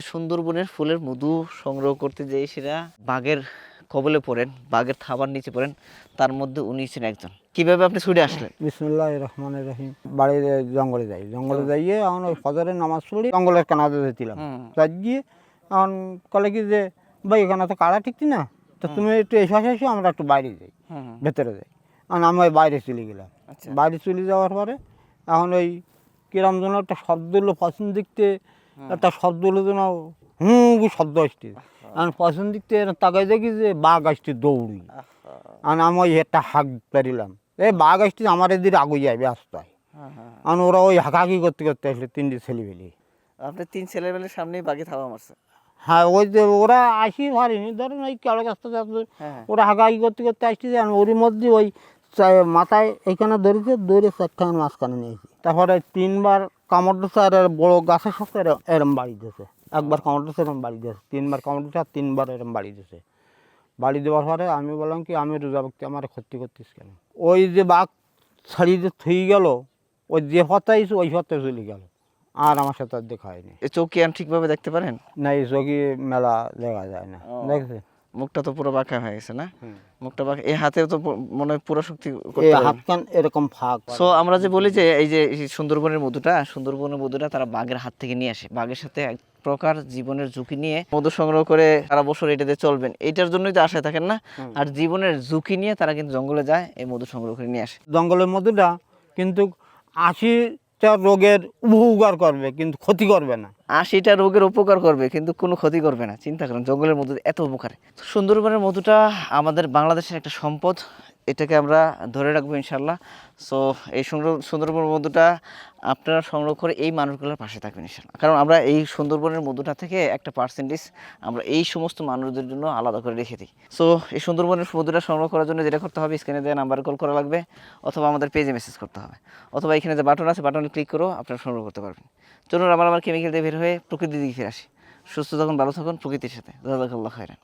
সুন্দরবনের ফুলের মধু সংগ্রহ করতে যেয়ে সেরা বাঘের কবলে পড়েন, বাঘের থাবার নিচে পড়েন, তার মধ্যে উনি ছিলেন একজন। কিভাবে আপনি ছুটে আসলেন? বিসমুল্লাহির রহমানির রহিম। বাড়ির জঙ্গলে জঙ্গলে যাইয়ে এখন ওই ফজরের নামাজ পড়ি জঙ্গলের কানাতে যেছিলাম। তাই গিয়ে এখন কলে কি যে ভাই এখানে তো কাড়া ঠিকছি না, তো তুমি একটু এসে এসে আমরা একটু বাইরে যাই, ভেতরে যাই। এখন আমি ওই বাইরে চলে গেলাম। বাইরে চলে যাওয়ার পরে এখন ওই কিরম যেন একটা শব্দ হলো পশ্চিম দিক থেকে, একটা শব্দ হলো যেন শব্দ আসছে। এখন পশ্চিম দিক থেকে তাকাই দেখি যে বাঘ আসছে দৌড়ি। আর আমি ওই একটা হাঁক পারিলাম, এই বাঘ আসছে আমার এদিকে আগুই যাবে রাস্তায়। আর ওরা ওই হাঁকাহাঁকি করতে করতে আসলে তিনটে ছেলেবেলে। আপনি 3 ছেলেবেলের সামনেই বাঘে থাবা মারছে? হ্যাঁ, ওই যে ওরা আসি পারিনি, ধরেন ওই কেড়ে গাছটা যাচ্ছে, ওরা হাঁকাহাঁকি করতে করতে আসছে। আর ওর মধ্যে ওই মাথায় এইখানে ধরেছে, ধরে চারখান মাঝখানে নিয়েছি। তারপরে 3বার কামড় দিচ্ছে, আর বড়ো গাছের সাথে এরম বাড়ি দিয়েছে। একবার কামড় দিচ্ছে, এরম বাড়ি দিয়েছে, 3বার কামড় দিচ্ছে, আর 3বার এরম বাড়ি দিয়েছে। বাড়ি দেওয়ার পরে আমি বললাম কি, আমি রোজা ব্যক্তি, আমার ক্ষতি করতিস কেন? ওই যে বাঘ ছাড়িয়ে যে থুই গেল, ওই যে হতাইছে ওই হতে চলে গেল, আর আমার সাথে আর দেখা হয়নি। এই চোখ কি আর ঠিকভাবে দেখতে পারেন? না, এই চোখে মেলা দেখা যায় না। দেখছে মুখটা তো পুরো বাঁকা হয়ে গেছে না? মুখটা বাঁকা। এই হাতেও তো মনে হয় পুরো শক্তি এই করতে পারে। হাত কান এরকম ফাঁক। সো আমরা যে বলি যে এই যে সুন্দরবনের মধুটা তারা বাঘের হাত থেকে নিয়ে আসে। বাঘের সাথে এক প্রকার জীবনের ঝুঁকি নিয়ে মধু সংগ্রহ করে সারা বছর এটাতে চলবেন, এইটার জন্যই তো আশায় থাকেন না। আর জীবনের ঝুঁকি নিয়ে তারা কিন্তু জঙ্গলে যায়, এই মধু সংগ্রহ করে নিয়ে আসে। জঙ্গলের মধুটা কিন্তু 80টা রোগের উপকার করবে, কিন্তু ক্ষতি করবে না। 80টা রোগের উপকার করবে, কিন্তু কোনো ক্ষতি করবে না। চিন্তা করেন, জঙ্গলের মধু এত উপকার। সুন্দরবনের মধুটা আমাদের বাংলাদেশের একটা সম্পদ, এটাকে আমরা ধরে রাখবো ইনশাল্লাহ। সো এই সুন্দরবন মধুটা আপনারা সংগ্রহ করে এই মানুষগুলোর পাশে থাকবেন ইনশাল্লাহ। কারণ আমরা এই সুন্দরবনের মধুটা থেকে একটা পার্সেন্টেজ আমরা এই সমস্ত মানুষদের জন্য আলাদা করে রেখে দিই। সো এই সুন্দরবনের মধুটা সংগ্রহ করার জন্য যেটা করতে হবে, স্ক্রিনে দেওয়া নাম্বারে কল করা লাগবে, অথবা আমাদের পেজে মেসেজ করতে হবে, অথবা এখানে যে বাটন আছে বাটনে ক্লিক করেও আপনারা সংগ্রহ করতে পারবেন। চলুন আমার কেমিক্যাল দিয়ে বের হয়ে প্রকৃতির দিকে ফিরে আসি। সুস্থ থাকুন, ভালো থাকুন প্রকৃতির সাথে। জাযাকাল্লাহু খাইরান।